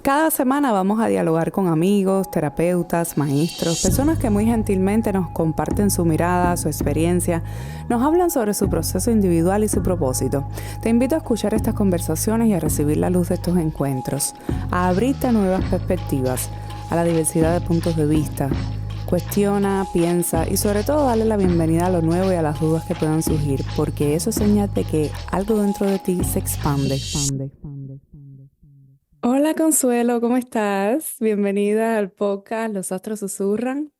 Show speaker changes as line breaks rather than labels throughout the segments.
Cada semana vamos a dialogar con amigos, terapeutas, maestros, personas que muy gentilmente nos comparten su mirada, su experiencia, nos hablan sobre su proceso individual y su propósito. Te invito a escuchar estas conversaciones y a recibir la luz de estos encuentros, a abrirte a nuevas perspectivas, a la diversidad de puntos de vista. Cuestiona, piensa y sobre todo dale la bienvenida a lo nuevo y a las dudas que puedan surgir, porque eso es señal de que algo dentro de ti se expande. Hola Consuelo, ¿cómo estás? Bienvenida al podcast Los Astros Susurran.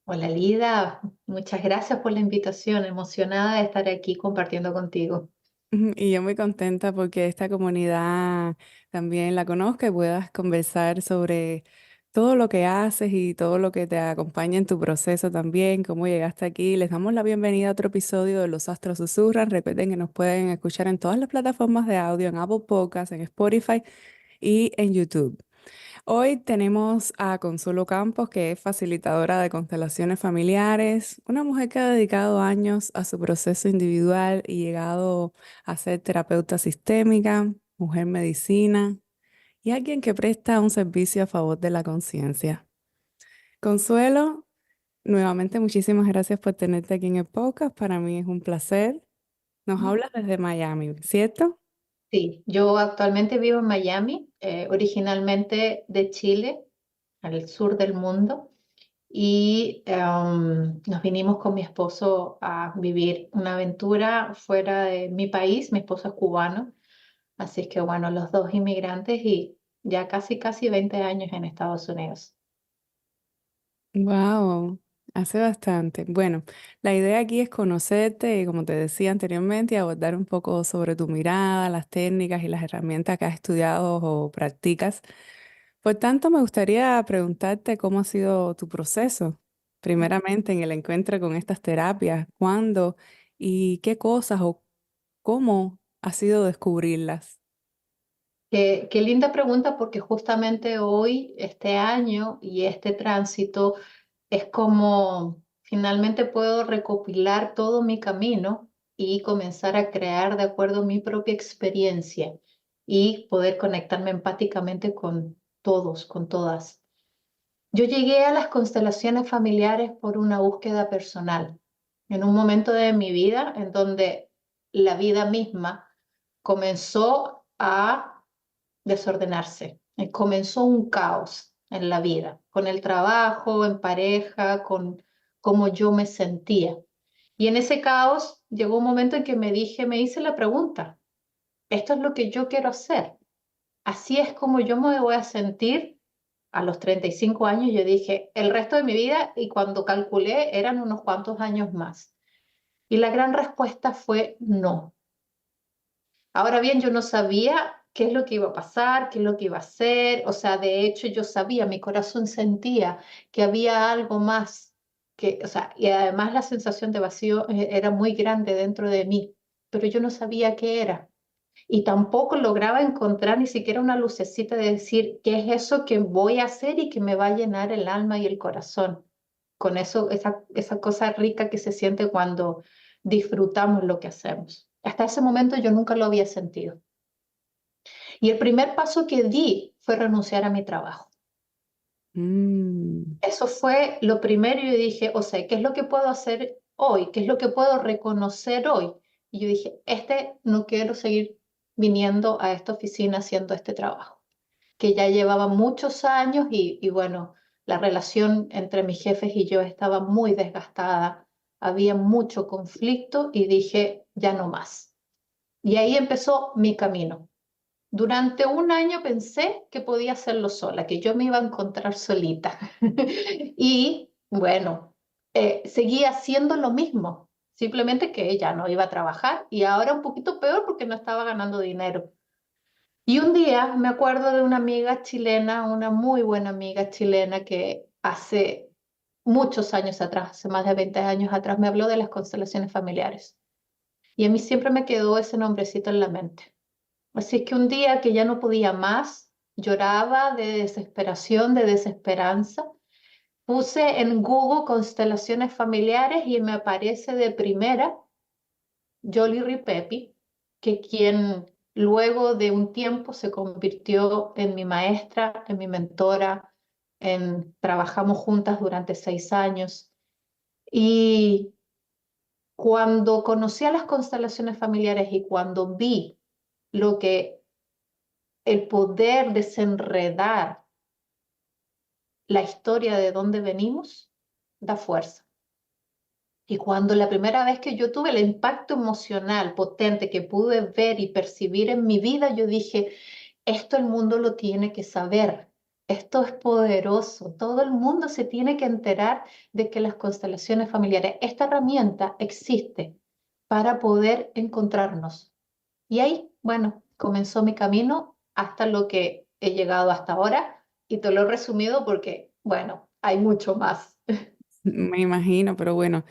Hola Lida, muchas gracias por la invitación, emocionada de estar aquí compartiendo contigo.
Y yo muy contenta porque esta comunidad también la conozca y puedas conversar sobre todo lo que haces y todo lo que te acompaña en tu proceso también, cómo llegaste aquí. Les damos la bienvenida a otro episodio de Los Astros Susurran. Recuerden que nos pueden escuchar en todas las plataformas de audio, en Apple Podcasts, en Spotify y en YouTube. Hoy tenemos a Consuelo Campos, que es facilitadora de constelaciones familiares, una mujer que ha dedicado años a su proceso individual y llegado a ser terapeuta sistémica, mujer medicina y alguien que presta un servicio a favor de la conciencia. Consuelo, nuevamente muchísimas gracias por tenerte aquí en el podcast. Para mí es un placer. Nos
¿Mm?
hablas desde Miami, ¿cierto?
Sí, yo actualmente vivo en Miami, originalmente de Chile, al sur del mundo, y nos vinimos con mi esposo a vivir una aventura fuera de mi país. Mi esposo es cubano, así es que bueno, los dos inmigrantes y ya casi 20 años en Estados Unidos.
Wow, hace bastante. Bueno, la idea aquí es conocerte y, como te decía anteriormente, y abordar un poco sobre tu mirada, las técnicas y las herramientas que has estudiado o practicas. Por tanto, me gustaría preguntarte cómo ha sido tu proceso, primeramente en el encuentro con estas terapias, cuándo y qué cosas o cómo ha sido descubrirlas.
Qué linda pregunta porque justamente hoy, este año y este tránsito es como finalmente puedo recopilar todo mi camino y comenzar a crear de acuerdo a mi propia experiencia y poder conectarme empáticamente con todos, con todas. Yo llegué a las constelaciones familiares por una búsqueda personal, en un momento de mi vida en donde la vida misma comenzó a desordenarse. Comenzó un caos en la vida, con el trabajo, en pareja, con cómo yo me sentía. Y en ese caos llegó un momento en que me hice la pregunta, ¿esto es lo que yo quiero hacer? Así es como yo me voy a sentir a los 35 años. Yo dije, el resto de mi vida, y cuando calculé eran unos cuantos años más. Y la gran respuesta fue no. Ahora bien, yo no sabía qué es lo que iba a pasar, qué es lo que iba a hacer. O sea, de hecho, yo sabía, mi corazón sentía que había algo más, que, o sea, y además la sensación de vacío era muy grande dentro de mí, pero yo no sabía qué era. Y tampoco lograba encontrar ni siquiera una lucecita de decir qué es eso que voy a hacer y que me va a llenar el alma y el corazón. Con eso, esa cosa rica que se siente cuando disfrutamos lo que hacemos. Hasta ese momento yo nunca lo había sentido. Y el primer paso que di fue renunciar a mi trabajo.
Mm.
Eso fue lo primero y yo dije, o sea, ¿qué es lo que puedo hacer hoy? ¿Qué es lo que puedo reconocer hoy? Y yo dije, no quiero seguir viniendo a esta oficina haciendo este trabajo, que ya llevaba muchos años y bueno, la relación entre mis jefes y yo estaba muy desgastada, había mucho conflicto y dije, ya no más. Y ahí empezó mi camino. Durante un año pensé que podía hacerlo sola, que yo me iba a encontrar solita. Y bueno, seguía haciendo lo mismo, simplemente que ya no iba a trabajar y ahora un poquito peor porque no estaba ganando dinero. Y un día me acuerdo de una amiga chilena, una muy buena amiga chilena que hace muchos años atrás, hace más de 20 años atrás, me habló de las constelaciones familiares. Y a mí siempre me quedó ese nombrecito en la mente. Así es que un día que ya no podía más, lloraba de desesperación, de desesperanza, puse en Google constelaciones familiares y me aparece de primera Jolly Ripepi, que quien luego de un tiempo se convirtió en mi maestra, en mi mentora, trabajamos juntas durante 6 años. Y cuando conocí a las constelaciones familiares y cuando vi lo que el poder desenredar la historia de dónde venimos, da fuerza. Y cuando la primera vez que yo tuve el impacto emocional potente que pude ver y percibir en mi vida, yo dije, esto el mundo lo tiene que saber. Esto es poderoso. Todo el mundo se tiene que enterar de que las constelaciones familiares, esta herramienta existe para poder encontrarnos. Y ahí, bueno, comenzó mi camino hasta lo que he llegado hasta ahora y te lo he resumido porque, bueno, hay mucho más.
Me imagino, pero bueno,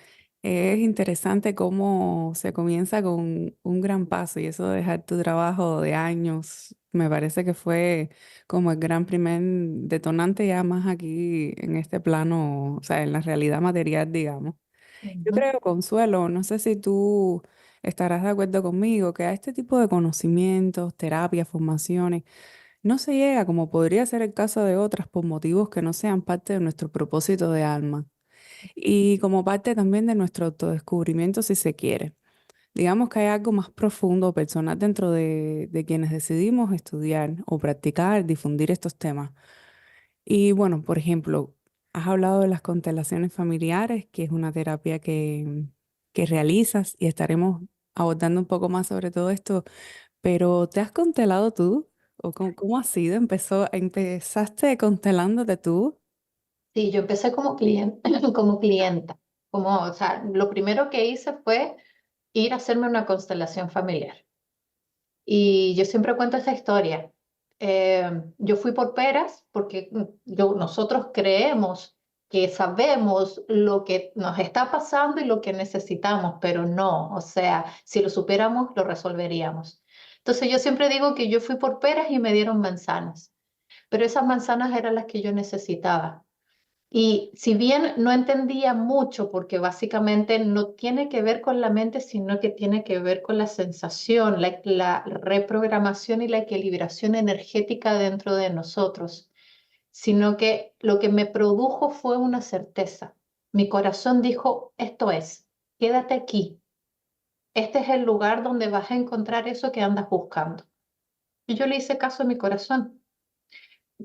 es interesante cómo se comienza con un gran paso y eso de dejar tu trabajo de años, me parece que fue como el gran primer detonante ya más aquí en este plano, o sea, en la realidad material, digamos. Yo
Ujú.
creo, Consuelo, no sé si tú estarás de acuerdo conmigo, que a este tipo de conocimientos, terapias, formaciones, no se llega como podría ser el caso de otras por motivos que no sean parte de nuestro propósito de alma y como parte también de nuestro autodescubrimiento si se quiere. Digamos que hay algo más profundo o personal dentro de quienes decidimos estudiar o practicar, difundir estos temas. Y bueno, por ejemplo, has hablado de las constelaciones familiares, que es una terapia que realizas y estaremos abordando un poco más sobre todo esto, pero ¿te has constelado tú? ¿O cómo ha sido? ¿Empezaste constelándote tú?
Sí, yo empecé como cliente, como clienta. O sea, lo primero que hice fue ir a hacerme una constelación familiar. Y yo siempre cuento esta historia. Yo fui por peras porque nosotros creemos que sabemos lo que nos está pasando y lo que necesitamos, pero no, o sea, si lo supiéramos, lo resolveríamos. Entonces yo siempre digo que yo fui por peras y me dieron manzanas, pero esas manzanas eran las que yo necesitaba. Y si bien no entendía mucho, porque básicamente no tiene que ver con la mente, sino que tiene que ver con la sensación, la reprogramación y la equilibración energética dentro de nosotros, sino que lo que me produjo fue una certeza. Mi corazón dijo, esto es, quédate aquí. Este es el lugar donde vas a encontrar eso que andas buscando. Y yo le hice caso a mi corazón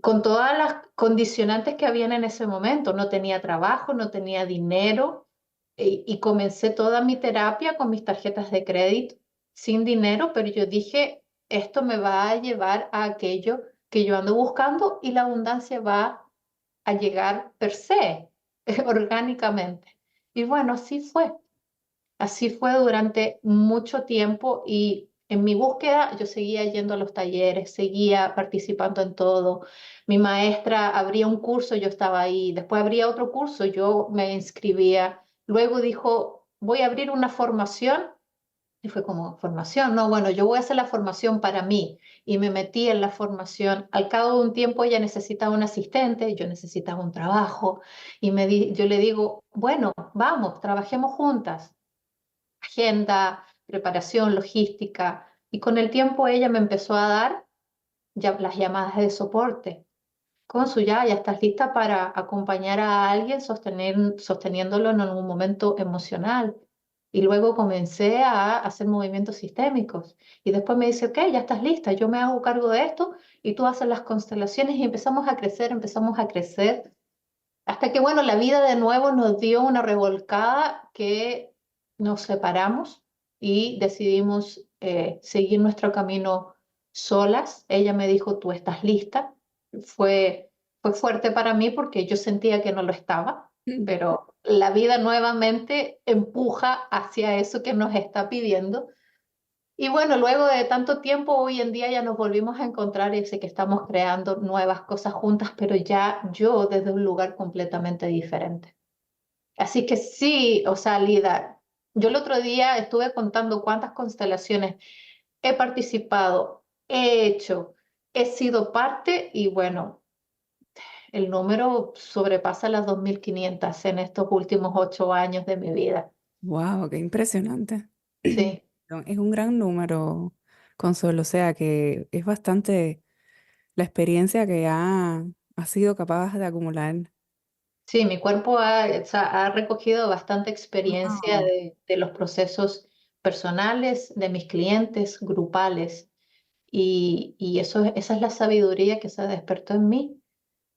con todas las condicionantes que habían en ese momento. No tenía trabajo, no tenía dinero y comencé toda mi terapia con mis tarjetas de crédito sin dinero, pero yo dije, esto me va a llevar a aquello que yo ando buscando y la abundancia va a llegar per se, orgánicamente. Y bueno, así fue. Así fue durante mucho tiempo y en mi búsqueda yo seguía yendo a los talleres, seguía participando en todo. Mi maestra abría un curso, yo estaba ahí. Después abría otro curso, yo me inscribía. Luego dijo, voy a abrir una formación. Y fue como, formación, no, bueno, yo voy a hacer la formación para mí. Y me metí en la formación. Al cabo de un tiempo ella necesitaba un asistente, yo necesitaba un trabajo. Y yo le digo, bueno, vamos, trabajemos juntas, agenda, preparación, logística. Y con el tiempo ella me empezó a dar ya las llamadas de soporte. Consu, ya estás lista para acompañar a alguien sosteniéndolo en algún momento emocional. Y luego comencé a hacer movimientos sistémicos. Y después me dice, ok, ya estás lista, yo me hago cargo de esto y tú haces las constelaciones y empezamos a crecer, hasta que, bueno, la vida de nuevo nos dio una revolcada que nos separamos y decidimos seguir nuestro camino solas. Ella me dijo, tú estás lista. Fue, fue fuerte para mí porque yo sentía que no lo estaba, pero la vida nuevamente empuja hacia eso que nos está pidiendo. Y bueno, luego de tanto tiempo, hoy en día ya nos volvimos a encontrar y sé que estamos creando nuevas cosas juntas, pero ya yo desde un lugar completamente diferente. Así que sí, o sea, Lida, yo el otro día estuve contando cuántas constelaciones he participado, he hecho, he sido parte y bueno, el número sobrepasa las 2.500 en estos últimos 8 años de mi vida.
Wow, qué impresionante.
Sí.
No, es un gran número, Consuelo, o sea que es bastante la experiencia que ha sido capaz de acumular.
Sí, mi cuerpo o sea, ha recogido bastante experiencia
Wow.
de los procesos personales, de mis clientes, grupales, y eso, esa es la sabiduría que se despertó en mí,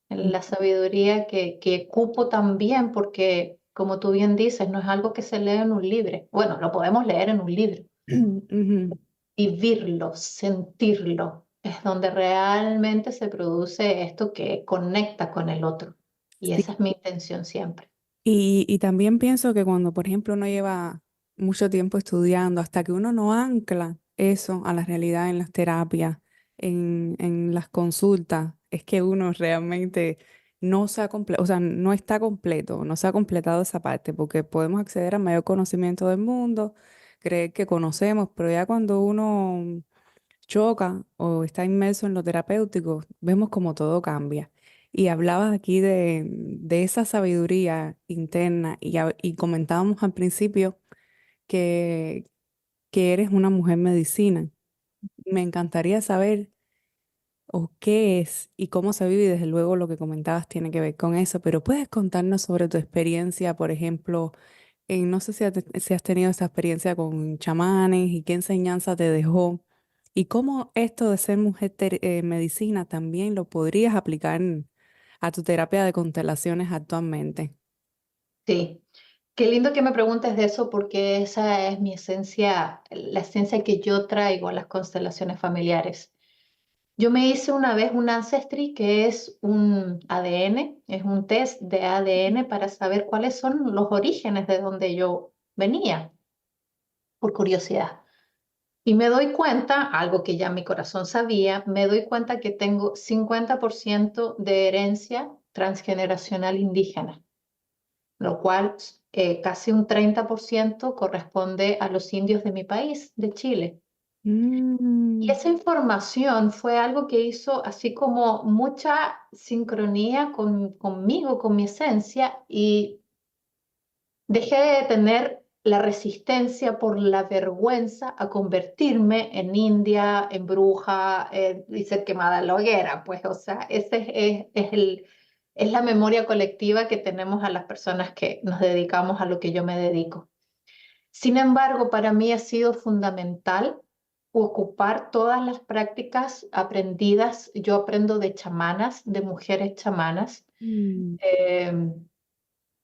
la sabiduría que cupo también, porque como tú bien dices, no es algo que se lee en un libro. Bueno, lo podemos leer en un libro.
Ujú.
Vivirlo, sentirlo, es donde realmente se produce esto que conecta con el otro. Y
Sí.
esa es mi intención siempre.
Y también pienso que cuando, por ejemplo, uno lleva mucho tiempo estudiando, hasta que uno no ancla eso a la realidad en las terapias, en las consultas, es que uno realmente no se ha o sea, no está completo, no se ha completado esa parte, porque podemos acceder a mayor conocimiento del mundo, creer que conocemos, pero ya cuando uno choca o está inmerso en lo terapéutico, vemos como todo cambia. Y hablabas aquí de esa sabiduría interna y comentábamos al principio que, que eres una mujer medicina. Me encantaría saber o qué es y cómo se vive, y desde luego lo que comentabas tiene que ver con eso, pero puedes contarnos sobre tu experiencia, por ejemplo, no sé si has tenido esa experiencia con chamanes y qué enseñanza te dejó y cómo esto de ser mujer medicina también lo podrías aplicar a tu terapia de constelaciones actualmente.
Sí, qué lindo que me preguntes de eso porque esa es mi esencia, la esencia que yo traigo a las constelaciones familiares. Yo me hice una vez un Ancestry, que es un ADN, es un test de ADN para saber cuáles son los orígenes de donde yo venía, por curiosidad. Y me doy cuenta, algo que ya mi corazón sabía, me doy cuenta que tengo 50% de herencia transgeneracional indígena, lo cual casi un 30% corresponde a los indios de mi país, de Chile. Y
Mm,
esa información fue algo que hizo así como mucha sincronía conmigo, con mi esencia, y dejé de tener la resistencia por la vergüenza a convertirme en india, en bruja, y ser quemada en la hoguera. Pues, o sea, es la memoria colectiva que tenemos a las personas que nos dedicamos a lo que yo me dedico. Sin embargo, para mí ha sido fundamental ocupar todas las prácticas aprendidas. Yo aprendo de chamanas, de mujeres chamanas.
mm,
Eh,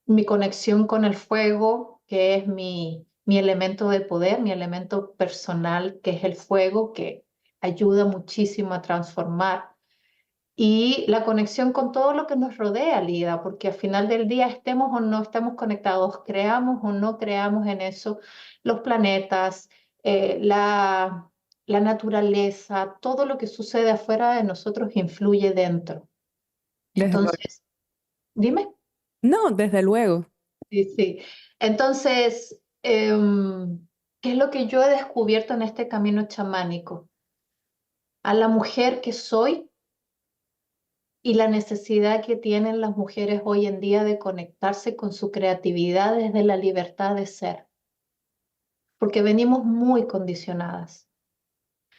Mi conexión con el fuego, que es mi elemento de poder, mi elemento personal, que es el fuego, que ayuda muchísimo a transformar. Y la conexión con todo lo que nos rodea, Lida, porque al final del día estemos o no estemos conectados, creamos o no creamos en eso, los planetas, la naturaleza, todo lo que sucede afuera de nosotros influye dentro.
desde luego.
Entonces, dime.
No, desde luego.
Sí, sí. Entonces, ¿qué es lo que yo he descubierto en este camino chamánico? A la mujer que soy y la necesidad que tienen las mujeres hoy en día de conectarse con su creatividad desde la libertad de ser, porque venimos muy condicionadas.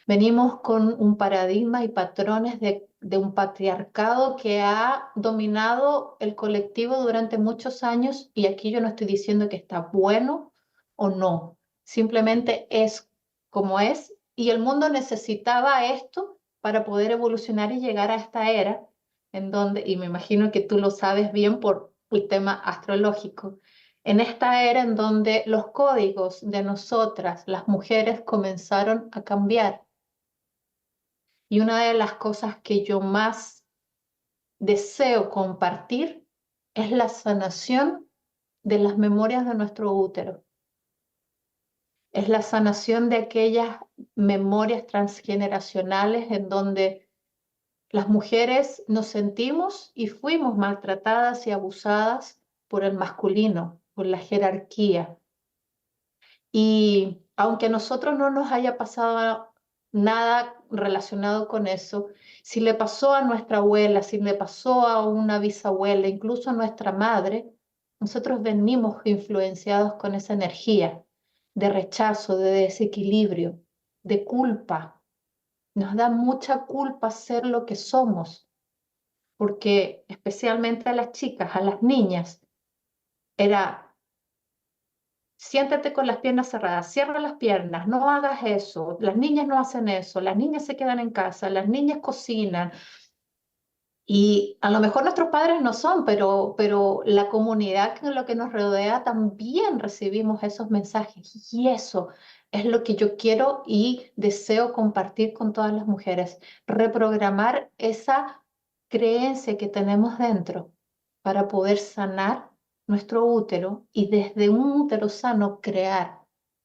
Venimos con un paradigma y patrones de un patriarcado que ha dominado el colectivo durante muchos años y aquí yo no estoy diciendo que está bueno o no, simplemente es como es y el mundo necesitaba esto para poder evolucionar y llegar a esta era en donde, y me imagino que tú lo sabes bien por el tema astrológico, en esta era en donde los códigos de nosotras, las mujeres, comenzaron a cambiar y una de las cosas que yo más deseo compartir es la sanación de las memorias de nuestro útero. Es la sanación de aquellas memorias transgeneracionales en donde las mujeres nos sentimos y fuimos maltratadas y abusadas por el masculino, por la jerarquía. Y aunque a nosotros no nos haya pasado nada relacionado con eso, si le pasó a nuestra abuela, si le pasó a una bisabuela, incluso a nuestra madre, nosotros venimos influenciados con esa energía de rechazo, de desequilibrio, de culpa. Nos da mucha culpa ser lo que somos, porque especialmente a las chicas, a las niñas, era siéntate con las piernas cerradas, cierra las piernas, no hagas eso, las niñas no hacen eso, las niñas se quedan en casa, las niñas cocinan. Y a lo mejor nuestros padres no son, pero la comunidad con lo que nos rodea también recibimos esos mensajes. Y eso es lo que yo quiero y deseo compartir con todas las mujeres. Reprogramar esa creencia que tenemos dentro para poder sanar nuestro útero y desde un útero sano crear,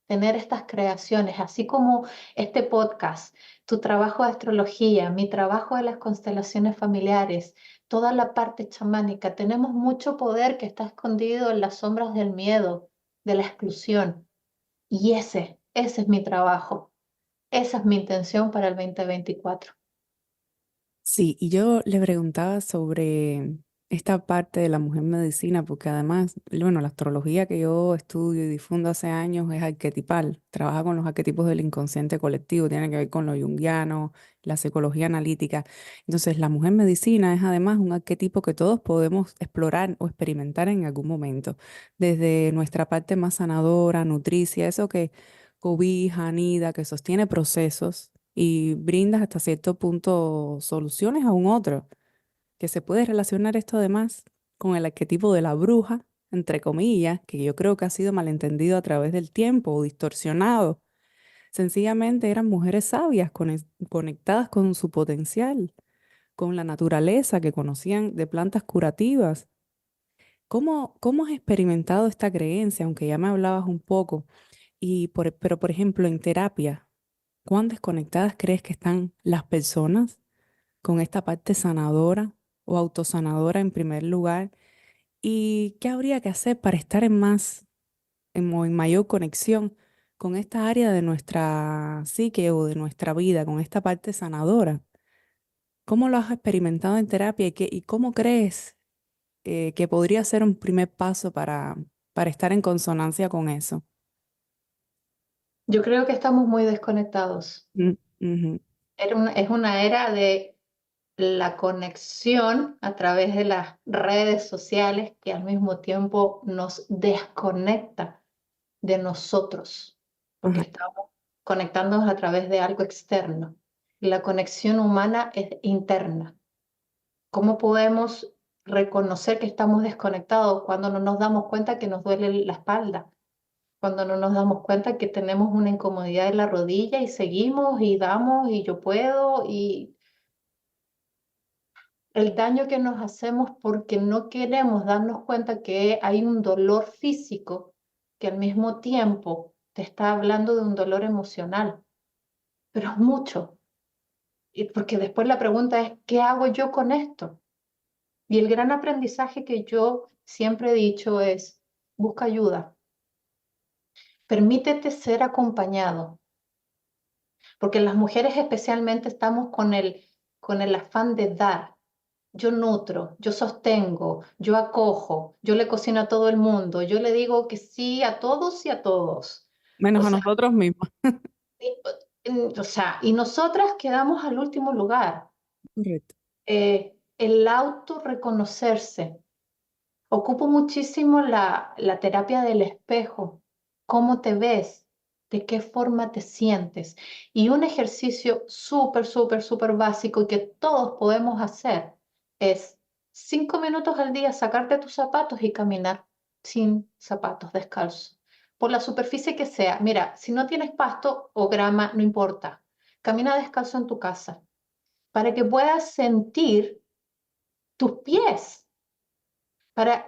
tener estas creaciones, así como este podcast, tu trabajo de astrología, mi trabajo de las constelaciones familiares, toda la parte chamánica. Tenemos mucho poder que está escondido en las sombras del miedo, de la exclusión. Y ese es mi trabajo. Esa es mi intención para el 2024.
Sí, y yo le preguntaba sobre esta parte de la mujer medicina, porque además, bueno, la astrología que yo estudio y difundo hace años es arquetipal, trabaja con los arquetipos del inconsciente colectivo, tiene que ver con lo junguiano, la psicología analítica. Entonces, la mujer medicina es además un arquetipo que todos podemos explorar o experimentar en algún momento, desde nuestra parte más sanadora, nutricia, eso que cobija, anida, que sostiene procesos y brindas hasta cierto punto soluciones a un otro, que se puede relacionar esto además con el arquetipo de la bruja, entre comillas, que yo creo que ha sido malentendido a través del tiempo o distorsionado. Sencillamente eran mujeres sabias, conectadas con su potencial, con la naturaleza, que conocían de plantas curativas. ¿Cómo has experimentado esta creencia, aunque ya me hablabas un poco? Pero, por ejemplo, en terapia, ¿cuán desconectadas crees que están las personas con esta parte sanadora o autosanadora en primer lugar? ¿Y qué habría que hacer para estar en mayor conexión con esta área de nuestra psique o de nuestra vida, con esta parte sanadora? ¿Cómo lo has experimentado en terapia y cómo crees que podría ser un primer paso para estar en consonancia con eso?
Yo creo que estamos muy desconectados.
Mm, ujú.
Es una era de la conexión a través de las redes sociales que al mismo tiempo nos desconecta de nosotros, porque
Ajá.
estamos conectándonos a través de algo externo. La conexión humana es interna. ¿Cómo podemos reconocer que estamos desconectados cuando no nos damos cuenta que nos duele la espalda? Cuando no nos damos cuenta que tenemos una incomodidad en la rodilla y seguimos y damos y yo puedo y el daño que nos hacemos porque no queremos darnos cuenta que hay un dolor físico que al mismo tiempo te está hablando de un dolor emocional, pero es mucho. Y porque después la pregunta es, ¿qué hago yo con esto? Y el gran aprendizaje que yo siempre he dicho es, busca ayuda, permítete ser acompañado, porque las mujeres especialmente estamos con el afán de dar. Yo nutro, yo sostengo, yo acojo, yo le cocino a todo el mundo, yo le digo que sí a todos y a todos. O
Menos a
sea,
nosotros mismos.
y nosotras quedamos al último lugar.
Correcto.
El autorreconocerse. Ocupo muchísimo la terapia del espejo. ¿Cómo te ves? ¿De qué forma te sientes? Y un ejercicio súper, súper, súper básico y que todos podemos hacer es 5 minutos al día sacarte tus zapatos y caminar sin zapatos, descalzo. Por la superficie que sea. Mira, si no tienes pasto o grama, no importa. Camina descalzo en tu casa para que puedas sentir tus pies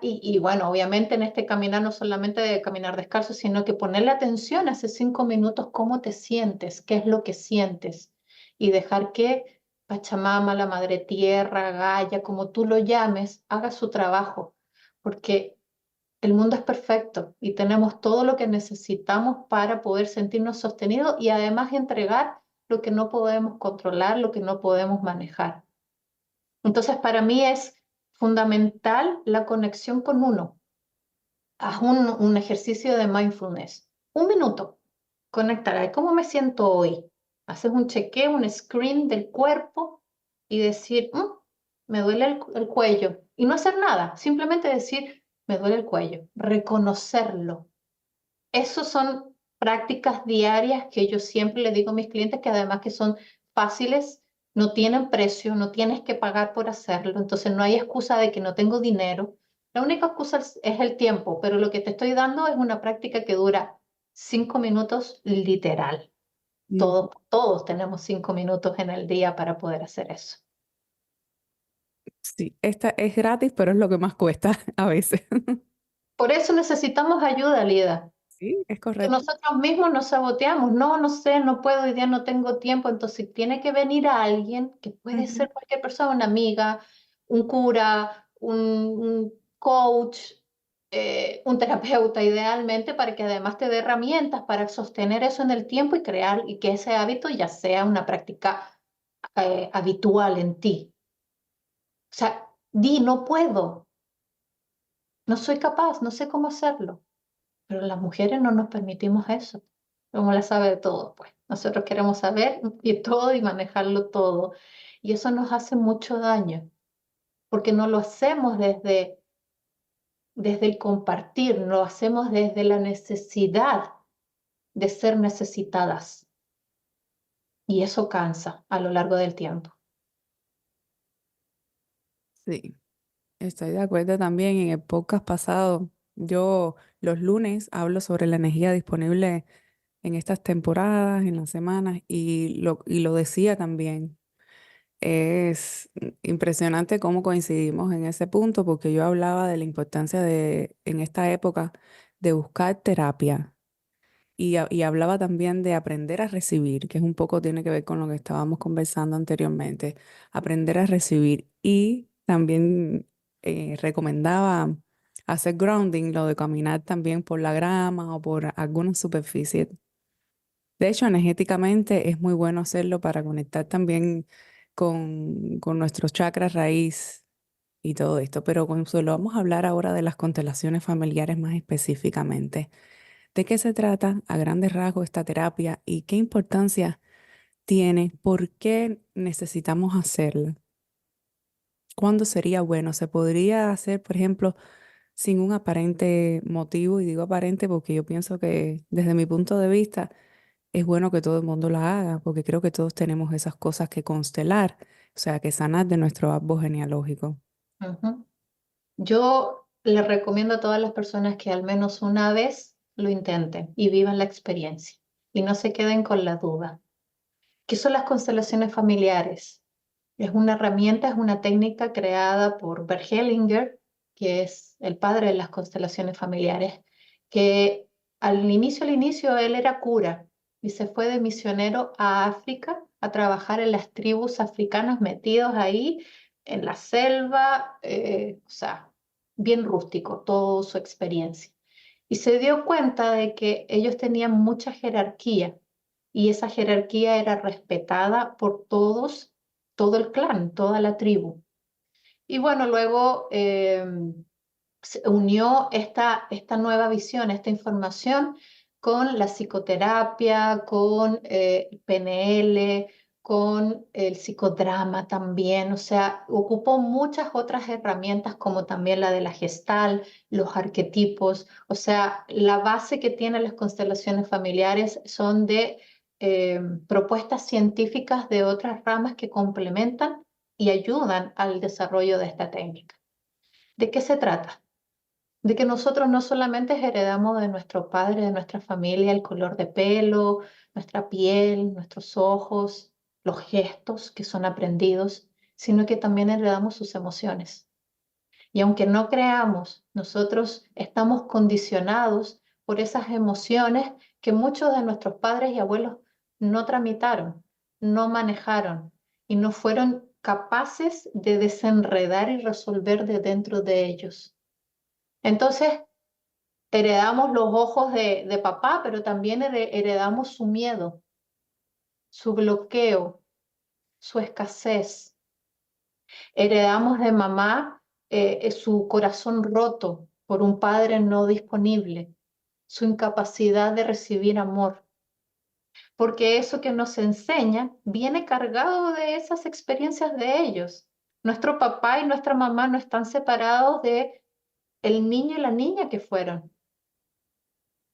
y bueno, obviamente en este caminar no solamente de caminar descalzo, sino que ponerle atención a esos 5 minutos, cómo te sientes, qué es lo que sientes, y dejar que Pachamama, la Madre Tierra, Gaia, como tú lo llames, haga su trabajo, porque el mundo es perfecto y tenemos todo lo que necesitamos para poder sentirnos sostenidos y además entregar lo que no podemos controlar, lo que no podemos manejar. Entonces, para mí es fundamental la conexión con uno. Haz un ejercicio de mindfulness. 1 minuto. Conectar. ¿Cómo me siento hoy? Haces un chequeo, un screen del cuerpo y decir, me duele el cuello. Y no hacer nada, simplemente decir, me duele el cuello, reconocerlo. Esas son prácticas diarias que yo siempre le digo a mis clientes que además que son fáciles, no tienen precio, no tienes que pagar por hacerlo, entonces no hay excusa de que no tengo dinero. La única excusa es el tiempo, pero lo que te estoy dando es una práctica que dura 5 minutos literal.
Mm,
Todos tenemos 5 minutos en el día para poder hacer eso.
sí, esta es gratis, pero es lo que más cuesta a veces.
Por eso necesitamos ayuda, Lida.
Sí, es
Que
correcto.
nosotros mismos nos saboteamos. No, no sé, no puedo, hoy día no tengo tiempo. Entonces tiene que venir a alguien, que puede
Ujú.
ser cualquier persona, una amiga, un cura, un coach, un terapeuta idealmente, para que además te dé herramientas para sostener eso en el tiempo y crear y que ese hábito ya sea una práctica habitual en ti. O sea, no puedo, no soy capaz, no sé cómo hacerlo. Pero las mujeres no nos permitimos eso. Como la sabe de todo, pues. Nosotros queremos saber y todo y manejarlo todo. Y eso nos hace mucho daño, porque no lo hacemos desde el compartir, no lo hacemos desde la necesidad de ser necesitadas. Y eso cansa a lo largo del tiempo.
Sí, estoy de acuerdo también. En el podcast pasado, yo los lunes hablo sobre la energía disponible en estas temporadas, en las semanas, y lo decía también. Es impresionante cómo coincidimos en ese punto, porque yo hablaba de la importancia de, en esta época, de buscar terapia. Y hablaba también de aprender a recibir, que es un poco tiene que ver con lo que estábamos conversando anteriormente, aprender a recibir. Y también recomendaba hacer grounding, lo de caminar también por la grama o por alguna superficie. De hecho, energéticamente es muy bueno hacerlo para conectar también con nuestros chakras raíz y todo esto. Pero Consuelo, vamos a hablar ahora de las constelaciones familiares más específicamente. ¿De qué se trata a grandes rasgos esta terapia y qué importancia tiene? ¿Por qué necesitamos hacerla? ¿Cuándo sería bueno? ¿Se podría hacer, por ejemplo, sin un aparente motivo? Y digo aparente porque yo pienso que desde mi punto de vista es bueno que todo el mundo la haga, porque creo que todos tenemos esas cosas que constelar, o sea, que sanar de nuestro árbol genealógico.
Ujú. Yo le recomiendo a todas las personas que al menos una vez lo intenten y vivan la experiencia y no se queden con la duda. ¿Qué son las constelaciones familiares? Es una herramienta, es una técnica creada por Bert Hellinger, que es el padre de las constelaciones familiares, que al inicio él era cura y se fue de misionero a África a trabajar en las tribus africanas metidos ahí en la selva, o sea, bien rústico, toda su experiencia. Y se dio cuenta de que ellos tenían mucha jerarquía y esa jerarquía era respetada por todos, todo el clan, toda la tribu. Y bueno, luego se unió esta nueva visión, esta información con la psicoterapia, con PNL, con el psicodrama también, o sea, ocupó muchas otras herramientas como también la de la gestal, los arquetipos, o sea, la base que tienen las constelaciones familiares son de propuestas científicas de otras ramas que complementan y ayudan al desarrollo de esta técnica. ¿De qué se trata? De que nosotros no solamente heredamos de nuestro padre, de nuestra familia, el color de pelo, nuestra piel, nuestros ojos, los gestos que son aprendidos, sino que también heredamos sus emociones. Y aunque no creamos, nosotros estamos condicionados por esas emociones que muchos de nuestros padres y abuelos no tramitaron, no manejaron y no fueron capaces de desenredar y resolver de dentro de ellos. Entonces, heredamos los ojos de papá, pero también heredamos su miedo, su bloqueo, su escasez. Heredamos de mamá su corazón roto por un padre no disponible, su incapacidad de recibir amor. porque eso que nos enseña viene cargado de esas experiencias de ellos. Nuestro papá y nuestra mamá no están separados de el niño y la niña que fueron.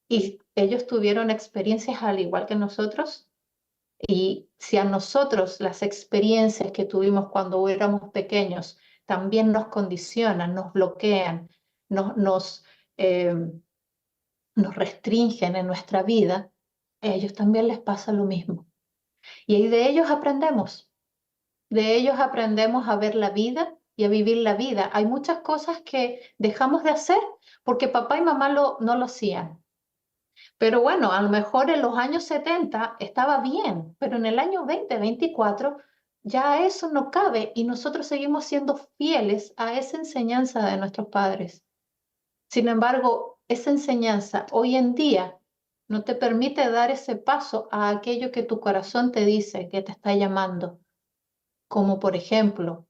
Y ellos tuvieron experiencias al igual que nosotros. Y si a nosotros las experiencias que tuvimos cuando éramos pequeños también nos condicionan, nos bloquean, nos, nos, eh, nos restringen en nuestra vida, a ellos también les pasa lo mismo. Y ahí de ellos aprendemos a ver la vida y a vivir la vida. Hay muchas cosas que dejamos de hacer porque papá y mamá no lo hacían. Pero bueno, a lo mejor en los años 70 estaba bien, pero en el año 2024 ya eso no cabe y nosotros seguimos siendo fieles a esa enseñanza de nuestros padres. Sin embargo, esa enseñanza hoy en día no te permite dar ese paso a aquello que tu corazón te dice que te está llamando, como por ejemplo,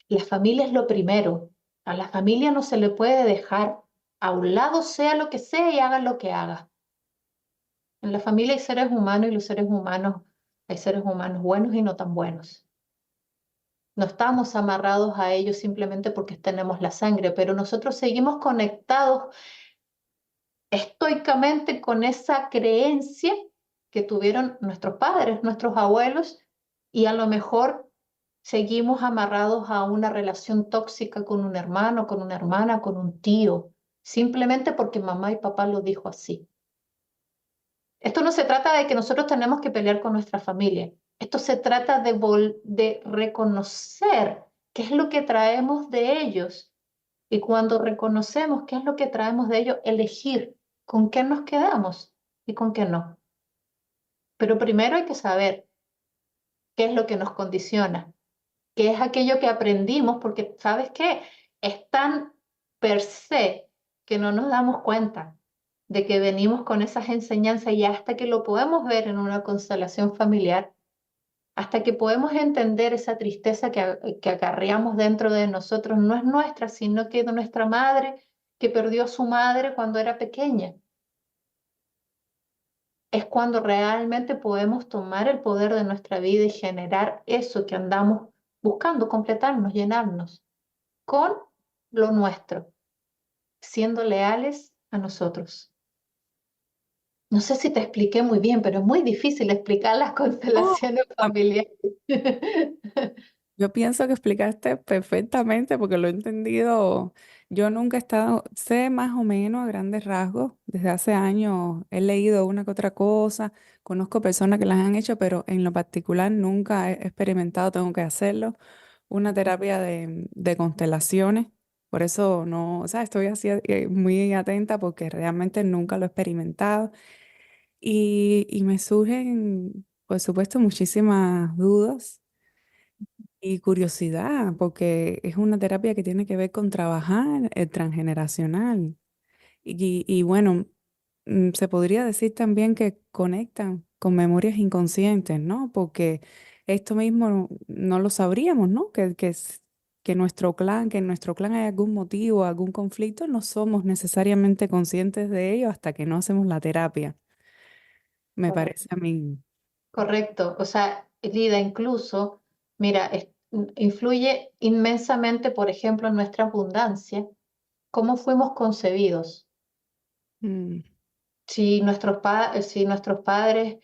la familia es lo primero. A la familia no se le puede dejar a un lado, sea lo que sea y haga lo que haga. En la familia hay seres humanos y los seres humanos, hay seres humanos buenos y no tan buenos. No estamos amarrados a ellos simplemente porque tenemos la sangre, pero nosotros seguimos conectados estoicamente con esa creencia que tuvieron nuestros padres, nuestros abuelos, y a lo mejor seguimos amarrados a una relación tóxica con un hermano, con una hermana, con un tío, simplemente porque mamá y papá lo dijo así. Esto no se trata de que nosotros tenemos que pelear con nuestra familia. Esto se trata de reconocer qué es lo que traemos de ellos. Y cuando reconocemos qué es lo que traemos de ellos, elegir con qué nos quedamos y con qué no. Pero primero hay que saber qué es lo que nos condiciona, qué es aquello que aprendimos, porque ¿sabes qué? Es tan per se que no nos damos cuenta de que venimos con esas enseñanzas y hasta que lo podemos ver en una constelación familiar, hasta que podemos entender esa tristeza que acarreamos dentro de nosotros, no es nuestra, sino que de nuestra madre que perdió a su madre cuando era pequeña. Es cuando realmente podemos tomar el poder de nuestra vida y generar eso que andamos buscando, completarnos, llenarnos con lo nuestro, siendo leales a nosotros. No sé si te expliqué muy bien, pero es muy difícil explicar las
Oh,
constelaciones
a-
familiares.
yo pienso que explicaste perfectamente porque lo he entendido. Yo nunca he estado, sé más o menos a grandes rasgos. Desde hace años he leído una que otra cosa, conozco personas que las han hecho, pero en lo particular nunca he experimentado, tengo que hacerlo, una terapia de constelaciones. Por eso no, o sea, estoy así muy atenta porque realmente nunca lo he experimentado. Y me surgen, por supuesto, muchísimas dudas y curiosidad, porque es una terapia que tiene que ver con trabajar el transgeneracional. Y bueno, se podría decir también que conectan con memorias inconscientes, ¿no? Porque esto mismo no lo sabríamos, ¿no? Que nuestro clan, que en nuestro clan hay algún motivo, algún conflicto, no somos necesariamente conscientes de ello hasta que no hacemos la terapia, me parece a mí.
Correcto, o sea, Lida, incluso, mira, influye inmensamente, por ejemplo, en nuestra abundancia, cómo fuimos concebidos.
Mm,
Si nuestros padres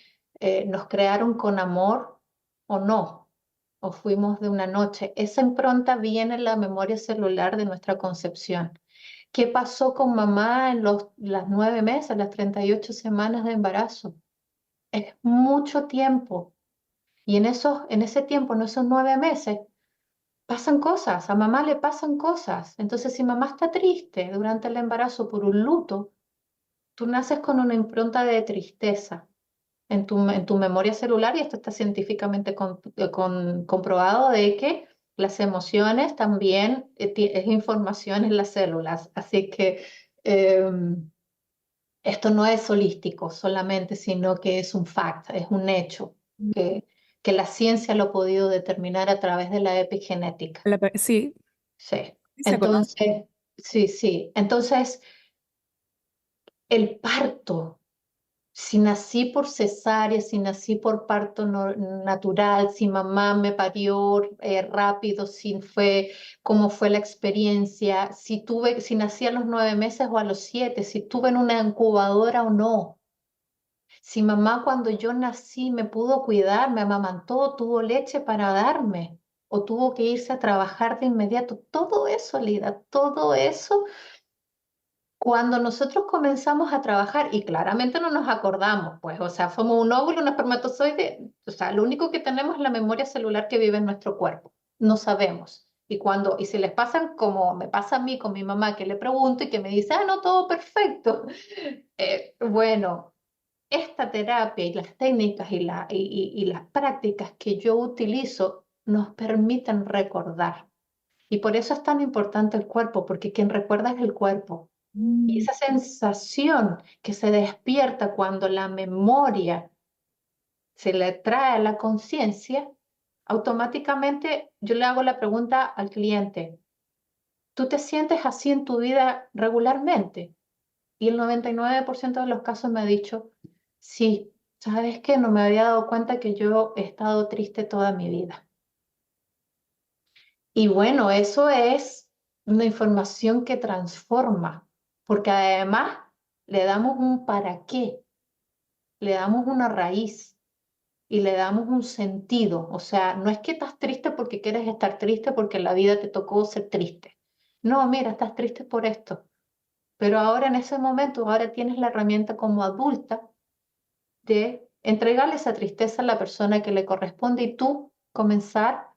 nos crearon con amor o no, o fuimos de una noche, esa impronta viene en la memoria celular de nuestra concepción. ¿Qué pasó con mamá en las 9 meses, las 38 semanas de embarazo? Es mucho tiempo. Y en ese tiempo, en esos 9 meses, pasan cosas, a mamá le pasan cosas. Entonces, si mamá está triste durante el embarazo por un luto, tú naces con una impronta de tristeza en tu memoria celular y esto está científicamente comprobado de que las emociones también es información en las células. Así que esto no es holístico solamente, sino que es un fact, es un hecho que, que la ciencia lo ha podido determinar a través de la epigenética.
sí,
Sí.
sí se conoce.
Entonces, sí, sí. Entonces, el parto, Si nací por cesárea, si nací por parto natural, si mamá me parió rápido, si fue, cómo fue la experiencia, si nací a los 9 meses o a los 7, si tuve en una incubadora o no. Si mamá cuando yo nací me pudo cuidar, me amamantó, tuvo leche para darme o tuvo que irse a trabajar de inmediato. Todo eso, Lida, todo eso, cuando nosotros comenzamos a trabajar, y claramente no nos acordamos, pues, o sea, somos un óvulo, un espermatozoide, o sea, lo único que tenemos es la memoria celular que vive en nuestro cuerpo. No sabemos. Y si les pasan como me pasa a mí con mi mamá, que le pregunto y que me dice, ah, no, todo perfecto. Bueno, esta terapia y las técnicas y las prácticas que yo utilizo nos permiten recordar. Y por eso es tan importante el cuerpo, porque quien recuerda es el cuerpo. Y esa sensación que se despierta cuando la memoria se le trae a la conciencia, automáticamente yo le hago la pregunta al cliente, ¿tú te sientes así en tu vida regularmente? Y el 99% de los casos me ha dicho, sí, ¿sabes qué? No me había dado cuenta que yo he estado triste toda mi vida. Y bueno, eso es una información que transforma, porque además le damos un para qué, le damos una raíz y le damos un sentido. O sea, no es que estás triste porque quieres estar triste porque la vida te tocó ser triste. No, mira, estás triste por esto. Pero ahora en ese momento, ahora tienes la herramienta como adulta de entregarle esa tristeza a la persona que le corresponde y tú comenzar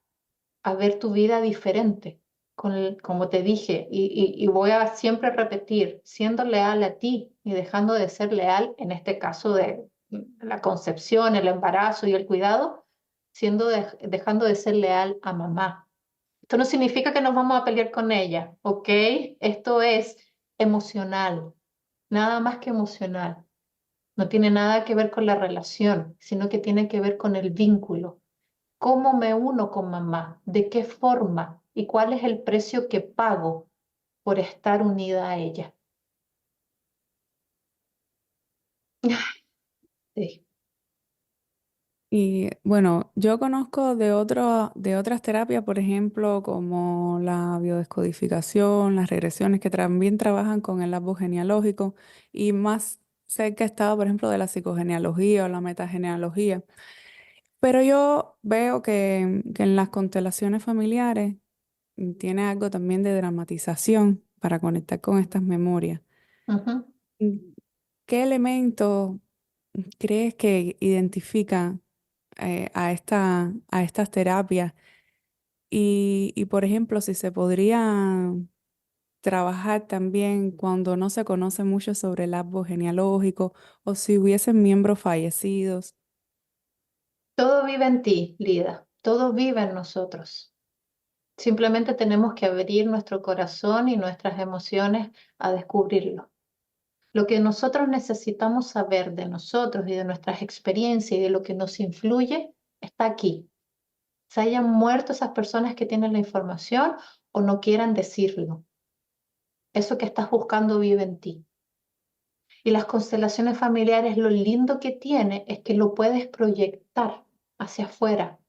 a ver tu vida diferente, como te dije, y voy a siempre repetir, siendo leal a ti y dejando de ser leal, en este caso de la concepción, el embarazo y el cuidado, dejando de ser leal a mamá. Esto no significa que nos vamos a pelear con ella, ¿ok? Esto es emocional, nada más que emocional. No tiene nada que ver con la relación, sino que tiene que ver con el vínculo. ¿Cómo me uno con mamá? ¿De qué forma? ¿Y cuál es el precio que pago por estar unida a ella? Sí.
Y bueno, yo conozco de otras terapias, por ejemplo, como la biodescodificación, las regresiones, que también trabajan con el árbol genealógico y más cerca he estado, por ejemplo, de la psicogenealogía o la metagenealogía. Pero yo veo que en las constelaciones familiares tiene algo también de dramatización para conectar con estas memorias.
Ujú.
Mm, ¿Qué elementos crees que identifican a estas terapias? Y, por ejemplo, si se podría trabajar también cuando no se conoce mucho sobre el árbol genealógico o si hubiesen miembros fallecidos.
Todo vive en ti, Lida. Todo vive en nosotros. Simplemente tenemos que abrir nuestro corazón y nuestras emociones a descubrirlo. Lo que nosotros necesitamos saber de nosotros y de nuestras experiencias y de lo que nos influye está aquí. Se hayan muerto esas personas que tienen la información o no quieran decirlo. Eso que estás buscando vive en ti. Y las constelaciones familiares, lo lindo que tiene es que lo puedes proyectar hacia afuera.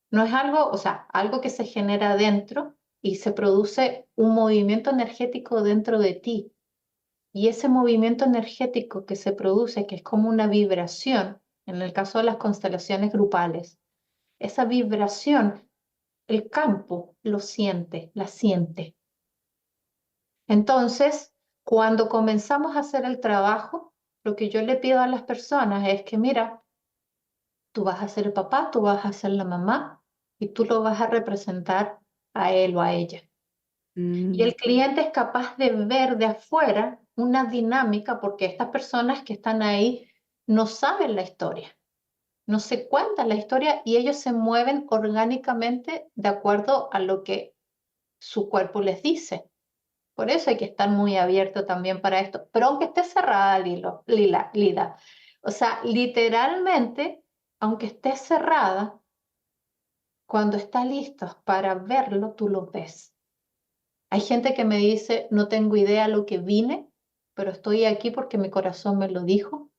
No es algo, o sea, algo que se genera dentro y se produce un movimiento energético dentro de ti. Y ese movimiento energético que se produce, que es como una vibración, en el caso de las constelaciones grupales, esa vibración, el campo lo siente, la siente. Entonces, cuando comenzamos a hacer el trabajo, lo que yo le pido a las personas es que, mira, tú vas a ser el papá, tú vas a ser la mamá y tú lo vas a representar a él o a ella. Y
Mm,
el cliente es capaz de ver de afuera una dinámica porque estas personas que están ahí no saben la historia, no se cuentan la historia y ellos se mueven orgánicamente de acuerdo a lo que su cuerpo les dice. Por eso hay que estar muy abierto también para esto. Pero aunque esté cerrada, Lida, o sea, literalmente, aunque esté cerrada, cuando está listo para verlo, tú lo ves. Hay gente que me dice, no tengo idea lo que vine, pero estoy aquí porque mi corazón me lo dijo.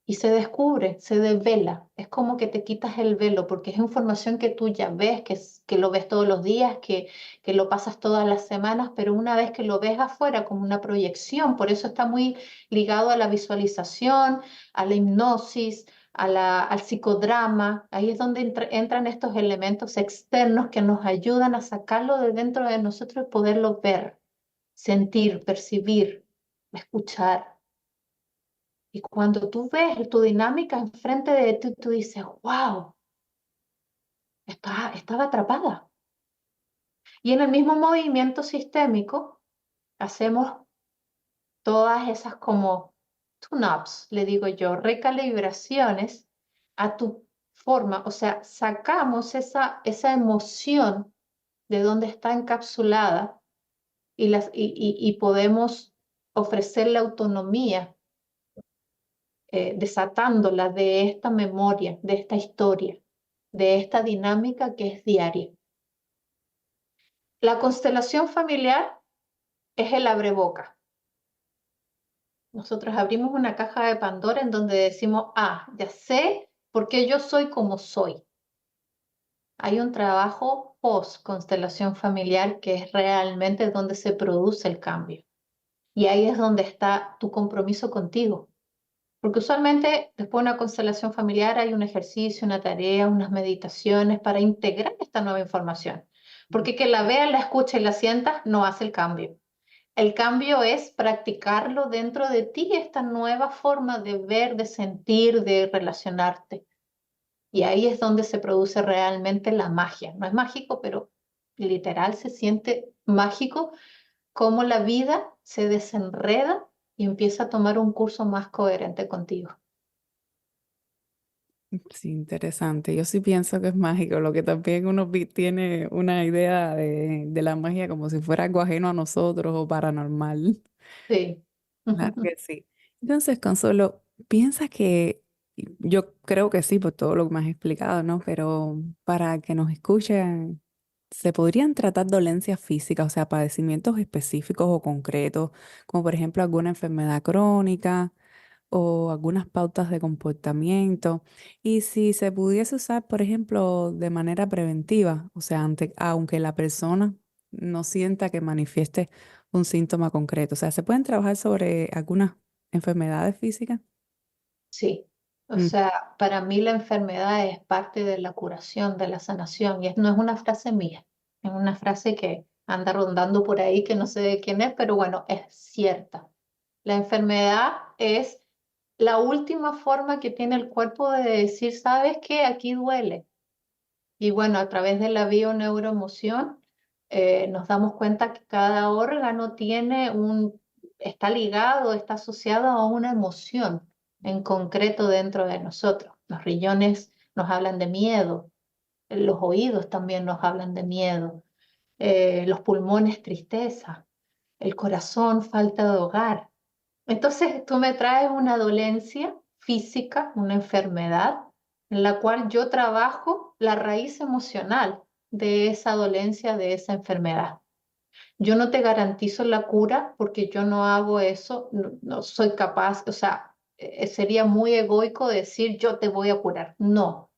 y se descubre, se devela. Es como que te quitas el velo porque es información que tú ya ves, que lo ves todos los días, que lo pasas todas las semanas, pero una vez que lo ves afuera como una proyección, por eso está muy ligado a la visualización, a la hipnosis, al psicodrama. Ahí es donde entran estos elementos externos que nos ayudan a sacarlo de dentro de nosotros y poderlo ver, sentir, percibir, escuchar. Y cuando tú ves tu dinámica enfrente de ti, tú dices, wow, estaba atrapada. Y en el mismo movimiento sistémico hacemos todas esas como tune-ups, le digo yo, recalibraciones a tu forma, o sea, sacamos esa emoción de donde está encapsulada y podemos ofrecer la autonomía, desatándola de esta memoria, de esta historia, de esta dinámica que es diaria. La constelación familiar es el abreboca. Nosotros abrimos una caja de Pandora en donde decimos, ya sé por qué yo soy como soy. Hay un trabajo post constelación familiar que es realmente donde se produce el cambio. Y ahí es donde está tu compromiso contigo. Porque usualmente después de una constelación familiar hay un ejercicio, una tarea, unas meditaciones para integrar esta nueva información. Porque que la veas, la escuches y la sientas no hace el cambio. El cambio es practicarlo dentro de ti, esta nueva forma de ver, de sentir, de relacionarte. Y ahí es donde se produce realmente la magia. No es mágico, pero literal se siente mágico cómo la vida se desenreda y empieza a tomar un curso más coherente contigo.
Sí, interesante. Yo sí pienso que es mágico, lo que también uno tiene una idea de la magia como si fuera algo ajeno a nosotros o paranormal.
Sí.
Claro que sí. Entonces, Consuelo, piensa que yo creo que sí, por todo lo que me has explicado, ¿no? Pero para que nos escuchen, ¿se podrían tratar dolencias físicas, o sea, padecimientos específicos o concretos, como por ejemplo alguna enfermedad crónica o algunas pautas de comportamiento? Y si se pudiese usar, por ejemplo, de manera preventiva, o sea, aunque la persona no sienta que manifieste un síntoma concreto, o sea, ¿se pueden trabajar sobre algunas enfermedades físicas?
Sí, o
Mm,
sea, para mí la enfermedad es parte de la curación, de la sanación, y no es una frase mía, es una frase que anda rondando por ahí que no sé de quién es, pero bueno, es cierta. La enfermedad es la última forma que tiene el cuerpo de decir, ¿sabes qué? Aquí duele. Y bueno, a través de la bioneuroemoción nos damos cuenta que cada órgano está ligado, está asociado a una emoción en concreto dentro de nosotros. Los riñones nos hablan de miedo, los oídos también nos hablan de miedo, los pulmones tristeza, el corazón falta de hogar. Entonces tú me traes una dolencia física, una enfermedad, en la cual yo trabajo la raíz emocional de esa dolencia, de esa enfermedad. Yo no te garantizo la cura porque yo no hago eso, no soy capaz, o sea, sería muy egoico decir yo te voy a curar. No,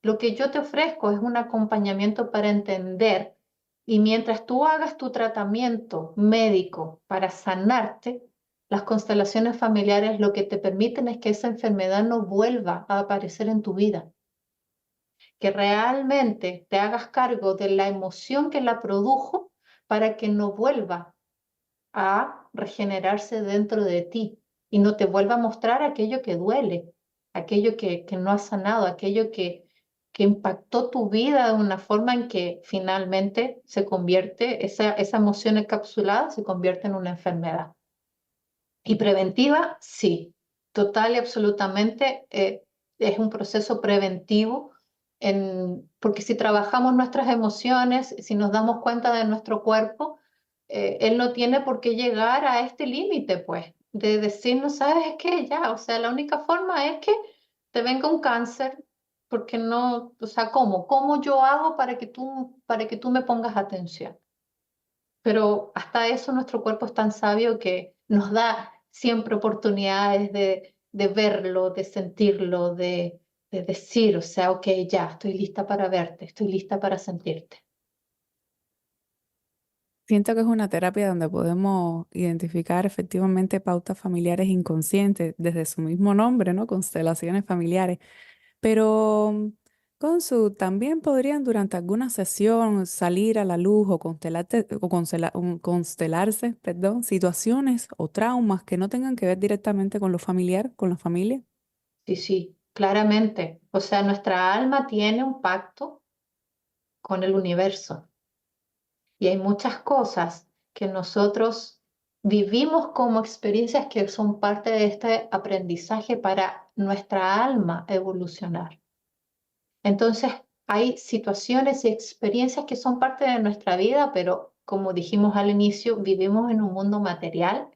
lo que yo te ofrezco es un acompañamiento para entender y mientras tú hagas tu tratamiento médico para sanarte, las constelaciones familiares lo que te permiten es que esa enfermedad no vuelva a aparecer en tu vida, que realmente te hagas cargo de la emoción que la produjo para que no vuelva a regenerarse dentro de ti y no te vuelva a mostrar aquello que duele, aquello que no has sanado, aquello que impactó tu vida de una forma en que finalmente se convierte, esa emoción encapsulada se convierte en una enfermedad. Y preventiva, sí, total y absolutamente es un proceso preventivo, porque si trabajamos nuestras emociones, si nos damos cuenta de nuestro cuerpo, él no tiene por qué llegar a este límite, pues, de decirnos, ¿sabes qué? Ya, o sea, la única forma es que te venga un cáncer, porque no, o sea, ¿cómo? ¿Cómo yo hago para que tú me pongas atención? Pero hasta eso nuestro cuerpo es tan sabio que nos da siempre oportunidades de verlo, de sentirlo, de decir, o sea, ok, ya, estoy lista para verte, estoy lista para sentirte.
Siento que es una terapia donde podemos identificar efectivamente pautas familiares inconscientes desde su mismo nombre, ¿no? Constelaciones familiares. Pero, Consu, también podrían durante alguna sesión salir a la luz o constelarse, perdón, situaciones o traumas que no tengan que ver directamente con lo familiar, con la familia.
Sí, sí, claramente. O sea, nuestra alma tiene un pacto con el universo y hay muchas cosas que nosotros vivimos como experiencias que son parte de este aprendizaje para nuestra alma evolucionar. Entonces, hay situaciones y experiencias que son parte de nuestra vida, pero como dijimos al inicio, vivimos en un mundo material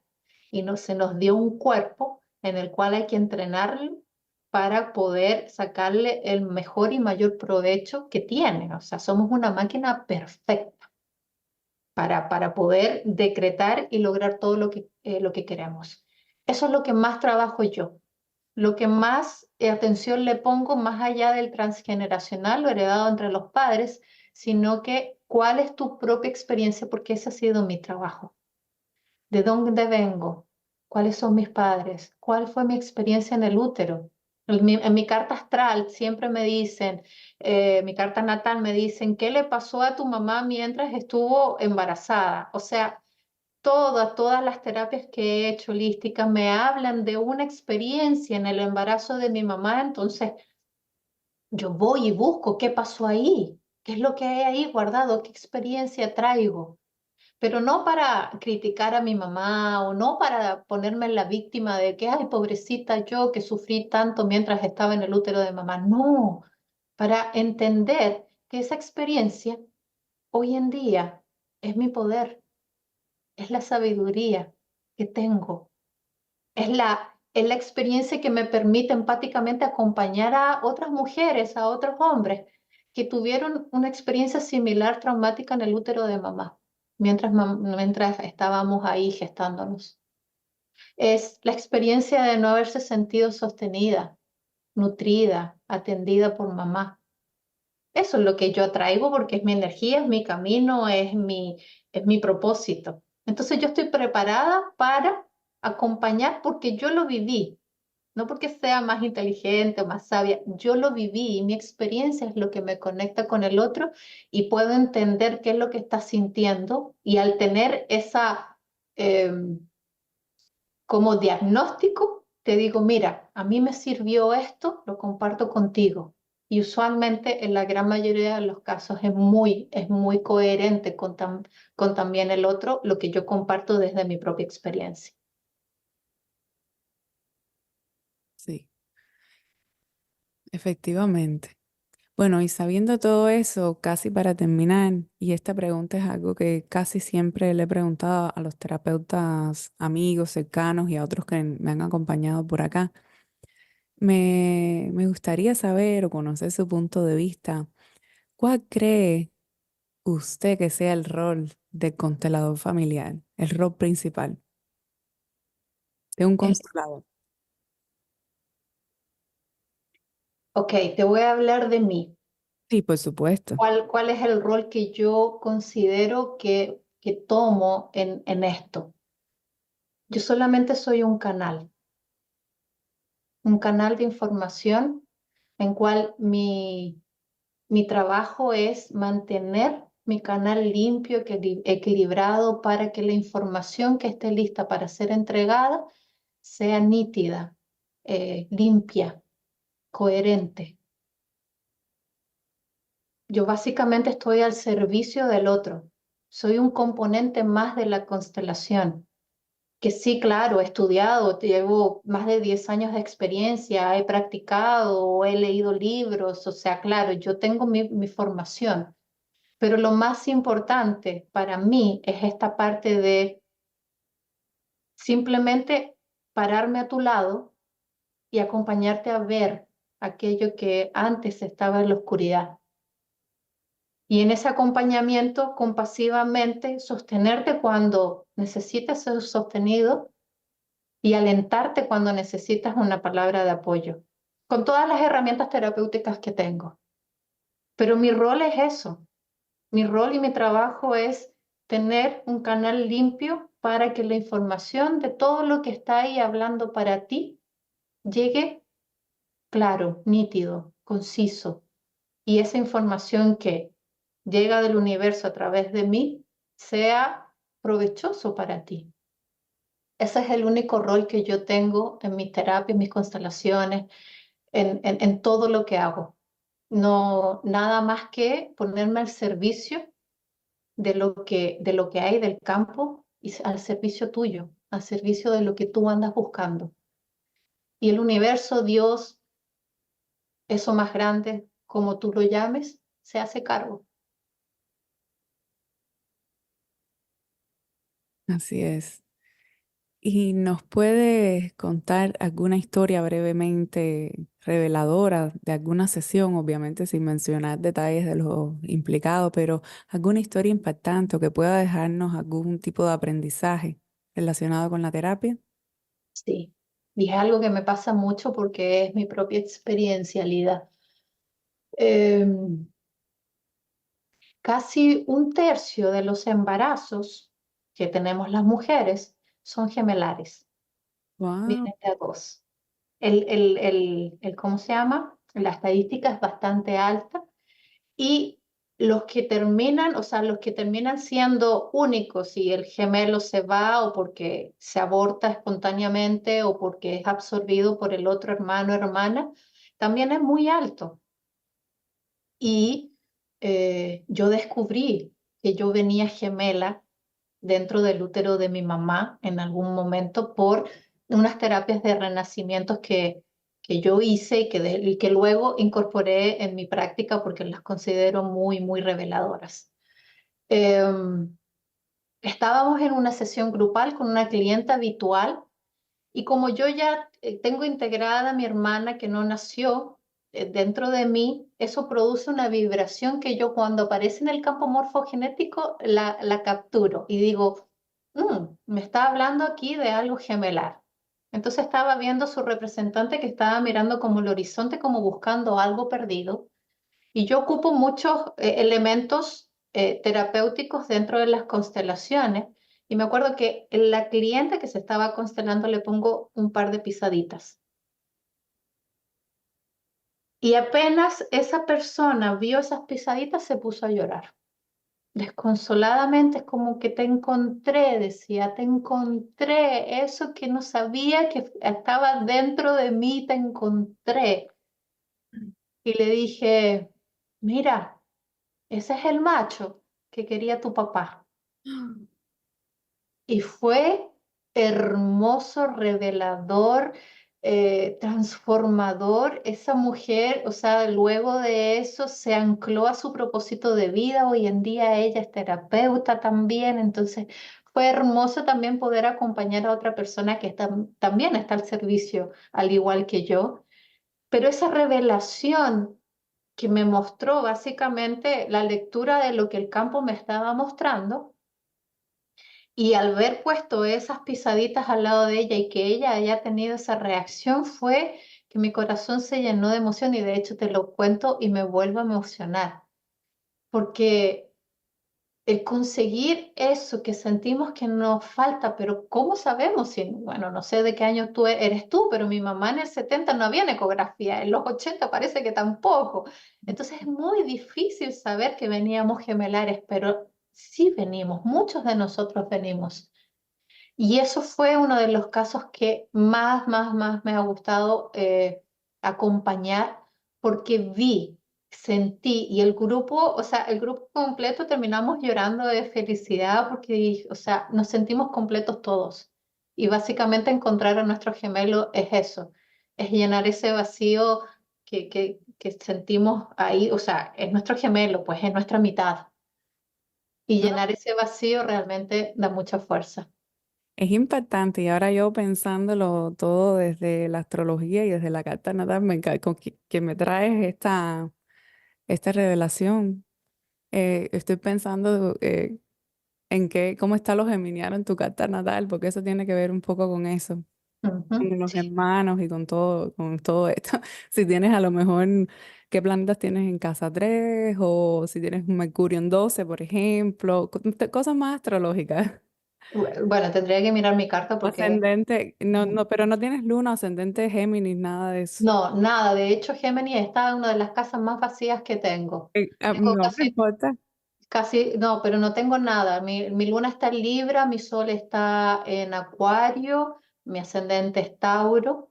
y no, se nos dio un cuerpo en el cual hay que entrenarlo para poder sacarle el mejor y mayor provecho que tiene. O sea, somos una máquina perfecta para poder decretar y lograr todo lo que queremos. Eso es lo que más trabajo yo, lo que más atención le pongo más allá del transgeneracional, lo heredado entre los padres, sino que cuál es tu propia experiencia, porque ese ha sido mi trabajo. ¿De dónde vengo? ¿Cuáles son mis padres? ¿Cuál fue mi experiencia en el útero? En mi carta astral siempre me dicen, mi carta natal me dicen, ¿qué le pasó a tu mamá mientras estuvo embarazada? O sea, todas las terapias que he hecho holísticas me hablan de una experiencia en el embarazo de mi mamá, entonces yo voy y busco qué pasó ahí, qué es lo que hay ahí guardado, qué experiencia traigo, pero no para criticar a mi mamá o no para ponerme en la víctima de que, ay, pobrecita yo que sufrí tanto mientras estaba en el útero de mamá, no, para entender que esa experiencia hoy en día es mi poder, es la sabiduría que tengo. Es la experiencia que me permite empáticamente acompañar a otras mujeres, a otros hombres que tuvieron una experiencia similar traumática en el útero de mamá, mientras estábamos ahí gestándonos. Es la experiencia de no haberse sentido sostenida, nutrida, atendida por mamá. Eso es lo que yo atraigo porque es mi energía, es mi camino, es mi propósito. Entonces yo estoy preparada para acompañar porque yo lo viví, no porque sea más inteligente o más sabia, yo lo viví y mi experiencia es lo que me conecta con el otro y puedo entender qué es lo que está sintiendo y al tener esa como diagnóstico, te digo, mira, a mí me sirvió esto, lo comparto contigo. Y usualmente en la gran mayoría de los casos es muy coherente con también el otro, lo que yo comparto desde mi propia experiencia.
Sí, efectivamente. Bueno, y sabiendo todo eso, casi para terminar, y esta pregunta es algo que casi siempre le he preguntado a los terapeutas amigos, cercanos y a otros que me han acompañado por acá, me gustaría saber o conocer su punto de vista. ¿Cuál cree usted que sea el rol del constelador familiar, el rol principal de un
El-
constelador?
ok, te voy a hablar de mí.
Sí, por supuesto.
¿Cuál es el rol que yo considero que tomo en esto? Yo solamente soy un canal de información en cual mi trabajo es mantener mi canal limpio, equilibrado para que la información que esté lista para ser entregada sea nítida, limpia, coherente. Yo básicamente estoy al servicio del otro. Soy un componente más de la constelación. Que sí, claro, he estudiado, llevo más de 10 años de experiencia, he practicado, he leído libros, o sea, claro, yo tengo mi formación, pero lo más importante para mí es esta parte de simplemente pararme a tu lado y acompañarte a ver aquello que antes estaba en la oscuridad. Y en ese acompañamiento, compasivamente, sostenerte cuando necesites ser sostenido y alentarte cuando necesitas una palabra de apoyo, con todas las herramientas terapéuticas que tengo. Pero mi rol es eso, mi rol y mi trabajo es tener un canal limpio para que la información de todo lo que está ahí hablando para ti llegue claro, nítido, conciso, y esa información que llega del universo a través de mí sea provechoso para ti. Ese es el único rol que yo tengo en mi terapia, en mis constelaciones, en todo lo que hago. No, nada más que ponerme al servicio de lo que hay del campo y al servicio tuyo, al servicio de lo que tú andas buscando. Y el universo, Dios, eso más grande, como tú lo llames, se hace cargo.
Así es. ¿Y nos puedes contar alguna historia brevemente reveladora de alguna sesión, obviamente sin mencionar detalles de los implicados, pero alguna historia impactante o que pueda dejarnos algún tipo de aprendizaje relacionado con la terapia?
Sí, y es algo que me pasa mucho porque es mi propia experiencialidad. Em, Casi un tercio de los embarazos que tenemos las mujeres son gemelares,
Wow.
vienen de a dos. ¿Cómo se llama? La estadística es bastante alta y los que terminan, o sea, los que terminan siendo únicos y el gemelo se va o porque se aborta espontáneamente o porque es absorbido por el otro hermano o hermana, también es muy alto. Y yo descubrí que yo venía gemela dentro del útero de mi mamá en algún momento por unas terapias de renacimientos que yo hice y que luego incorporé en mi práctica porque las considero muy, muy reveladoras. Em, Estábamos en una sesión grupal con una clienta habitual y como yo ya tengo integrada a mi hermana que no nació dentro de mí, eso produce una vibración que yo cuando aparece en el campo morfogenético la capturo y digo, me está hablando aquí de algo gemelar. Entonces estaba viendo a su representante que estaba mirando como el horizonte, como buscando algo perdido. Y yo ocupo muchos elementos terapéuticos dentro de las constelaciones. Y me acuerdo que la cliente que se estaba constelando le pongo un par de pisaditas. Y apenas esa persona vio esas pisaditas, se puso a llorar. Desconsoladamente, es como que te encontré, decía, te encontré, eso que no sabía que estaba dentro de mí, te encontré. Y le dije, mira, ese es el macho que quería tu papá. Y fue hermoso, revelador, transformador. Esa mujer, o sea, luego de eso se ancló a su propósito de vida. Hoy en día ella es terapeuta también. Entonces fue hermoso también poder acompañar a otra persona que también está al servicio, al igual que yo. Pero esa revelación que me mostró básicamente la lectura de lo que el campo me estaba mostrando y al ver puesto esas pisaditas al lado de ella y que ella haya tenido esa reacción fue que mi corazón se llenó de emoción y de hecho te lo cuento y me vuelvo a emocionar, porque el conseguir eso que sentimos que nos falta, pero ¿cómo sabemos si, bueno, no sé de qué año tú eres tú, pero mi mamá en el 70 no había ecografía, en los 80 parece que tampoco. Entonces es muy difícil saber que veníamos gemelares, pero sí venimos, muchos de nosotros venimos. Y eso fue uno de los casos que más me ha gustado acompañar porque vi, sentí y el grupo, o sea, el grupo completo terminamos llorando de felicidad porque, o sea, nos sentimos completos todos. Y básicamente encontrar a nuestro gemelo es eso, es llenar ese vacío que sentimos ahí, o sea, es nuestro gemelo, pues es nuestra mitad. Y
No,
llenar ese vacío realmente da mucha fuerza.
es impactante y ahora yo pensándolo todo desde la astrología y desde la carta natal, que me traes esta revelación. Estoy pensando en cómo están los geminianos en tu carta natal, porque eso tiene que ver un poco con eso.
Ujú,
con los
sí.
hermanos y con todo esto. Si tienes a lo mejor qué planetas tienes en casa 3 o si tienes un Mercurio en 12 por ejemplo, cosas más astrológicas.
Bueno, tendría que mirar mi carta porque
Ascendente, no, no, pero no tienes luna, ascendente Géminis, nada de eso.
no, nada. De hecho, Géminis está en una de las casas más vacías que tengo. Tengo
No, no importa.
casi, no, pero no tengo nada. Mi luna está en Libra, mi sol está en Acuario, mi ascendente es Tauro.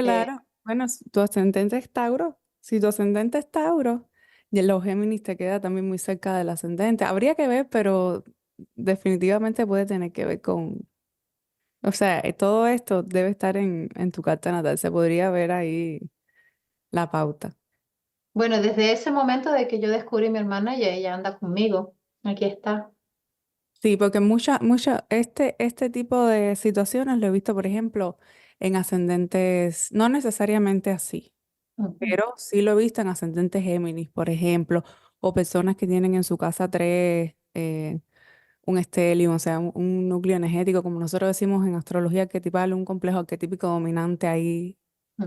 eh,
Claro, bueno, tu ascendente es Tauro. Si tu ascendente es Tauro, y los Géminis te queda también muy cerca del ascendente. Habría que ver, pero definitivamente puede tener que ver con, o sea, todo esto debe estar en tu carta natal. Se podría ver ahí la pauta.
bueno, desde ese momento de que yo descubrí a mi hermana, ya ella anda conmigo. Aquí está.
Sí, porque este tipo de situaciones lo he visto, por ejemplo, en ascendentes, no necesariamente así,
Ujú,
pero sí lo he visto en ascendentes Géminis, por ejemplo, o personas que tienen en su casa 3 un estelium, o sea, un núcleo energético, como nosotros decimos en astrología arquetipal, un complejo arquetípico dominante ahí,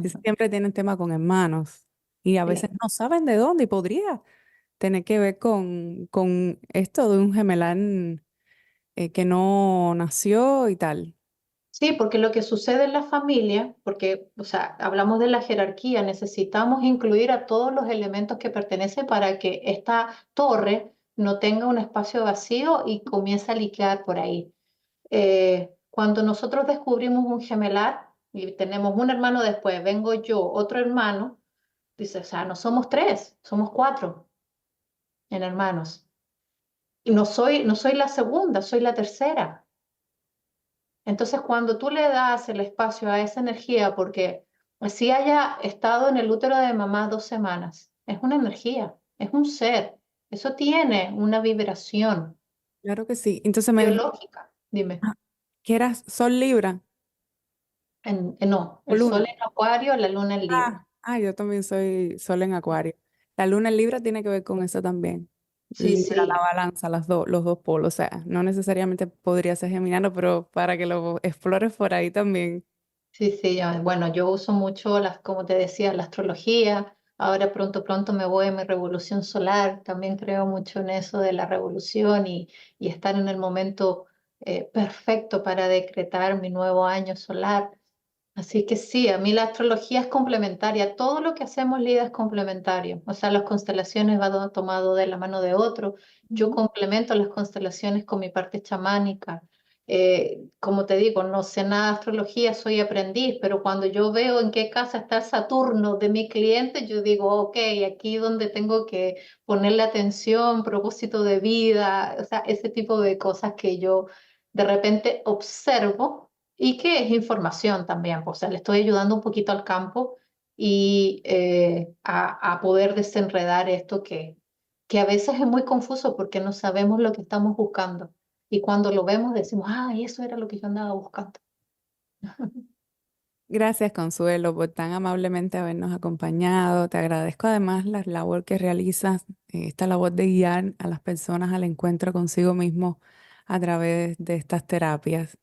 que
ujú,
siempre tienen tema con hermanos y a veces
sí.
no saben de dónde y podría tener que ver con esto de un gemelar que no nació y tal.
Sí, porque lo que sucede en la familia, porque, o sea, hablamos de la jerarquía, necesitamos incluir a todos los elementos que pertenecen para que esta torre no tenga un espacio vacío y comience a liquear por ahí. Cuando nosotros descubrimos un gemelar y tenemos un hermano después, vengo yo, otro hermano, dice, o sea, no somos tres, somos cuatro en hermanos. Y no soy la segunda, soy la tercera. Entonces, cuando tú le das el espacio a esa energía, porque si haya estado en el útero de mamá 2 semanas, es una energía, es un ser, eso tiene una vibración
Claro que sí. Entonces me dijiste
biológica. Dime,
que eras Sol Libra
no,
o
el sol
Luna.
en Acuario, la luna en Libra.
Yo también soy Sol en Acuario. La Luna en Libra tiene que ver con eso también.
Sí,
Libra, la
sí,
balanza, los dos polos. O sea, no necesariamente podría ser geminiano, pero para que lo explores por ahí también.
sí, sí. Bueno, yo uso mucho como te decía, la astrología. Ahora pronto, pronto me voy a mi revolución solar. También creo mucho en eso de la revolución y estar en el momento perfecto para decretar mi nuevo año solar. Así que sí, a mí la astrología es complementaria. Todo lo que hacemos, Lida, es complementario. O sea, las constelaciones va tomado de la mano de otro. Yo
Ujú.
complemento las constelaciones con mi parte chamánica. Como te digo, no sé nada de astrología, soy aprendiz, pero cuando yo veo en qué casa está el Saturno de mi cliente, yo digo, ok, aquí donde tengo que ponerle atención, propósito de vida, o sea, ese tipo de cosas que yo de repente observo y que es información también, pues, o sea, le estoy ayudando un poquito al campo y a poder desenredar esto que a veces es muy confuso porque no sabemos lo que estamos buscando. Y cuando lo vemos decimos, ah, eso era lo que yo andaba buscando.
Gracias, Consuelo, por tan amablemente habernos acompañado. Te agradezco además la labor que realizas, esta labor de guiar a las personas al encuentro consigo mismo a través de estas terapias.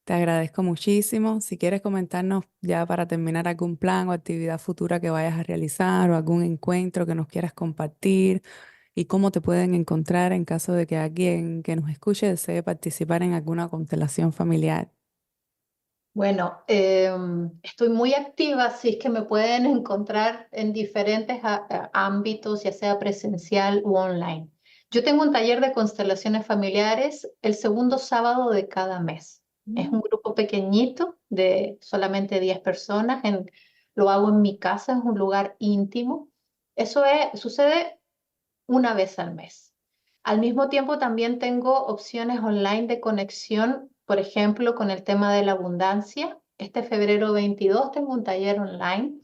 Te agradezco muchísimo. Si quieres comentarnos ya para terminar algún plan o actividad futura que vayas a realizar o algún encuentro que nos quieras compartir y cómo te pueden encontrar en caso de que alguien que nos escuche desee participar en alguna constelación familiar.
Bueno, estoy muy activa, así es que me pueden encontrar en diferentes ámbitos, ya sea presencial u online. Yo tengo un taller de constelaciones familiares el segundo sábado de cada mes. Es un
Mm.
grupo pequeñito de solamente 10 personas. Lo hago en mi casa, es un lugar íntimo. Sucede una vez al mes. Al mismo tiempo, también tengo opciones online de conexión, por ejemplo, con el tema de la abundancia. Este febrero 22 tengo un taller online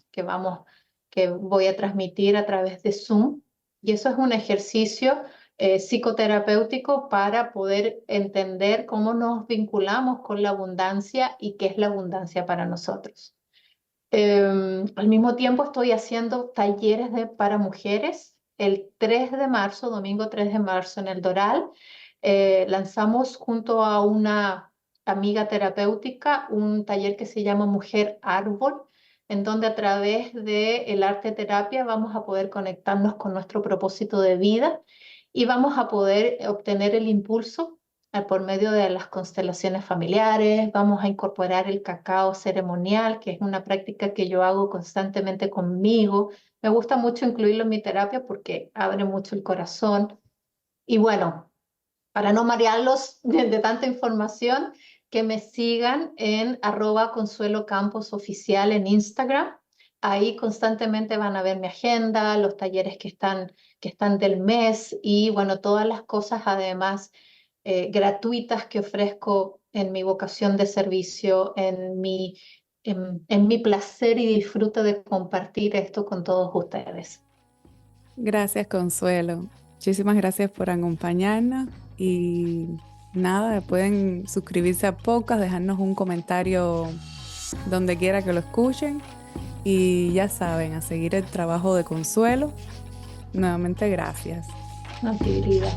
que voy a transmitir a través de Zoom. Y eso es un ejercicio psicoterapéutico para poder entender cómo nos vinculamos con la abundancia y qué es la abundancia para nosotros. Al mismo tiempo estoy haciendo talleres para mujeres. El 3 de marzo, domingo 3 de marzo en el Doral, lanzamos junto a una amiga terapéutica, un taller que se llama Mujer Árbol, en donde a través del arte terapia vamos a poder conectarnos con nuestro propósito de vida y vamos a poder obtener el impulso por medio de las constelaciones familiares. Vamos a incorporar el cacao ceremonial, que es una práctica que yo hago constantemente conmigo. Me gusta mucho incluirlo en mi terapia porque abre mucho el corazón. Y bueno, para no marearlos de tanta información, que me sigan en @Consuelo Campos Oficial en Instagram. Ahí constantemente van a ver mi agenda, los talleres que están del mes y bueno, todas las cosas además gratuitas que ofrezco en mi vocación de servicio, en mi placer y disfrute de compartir esto con todos ustedes.
Gracias, Consuelo. Muchísimas gracias por acompañarnos y nada, pueden suscribirse a podcast, dejarnos un comentario donde quiera que lo escuchen y ya saben, a seguir el trabajo de Consuelo. Nuevamente, gracias.
No, querida.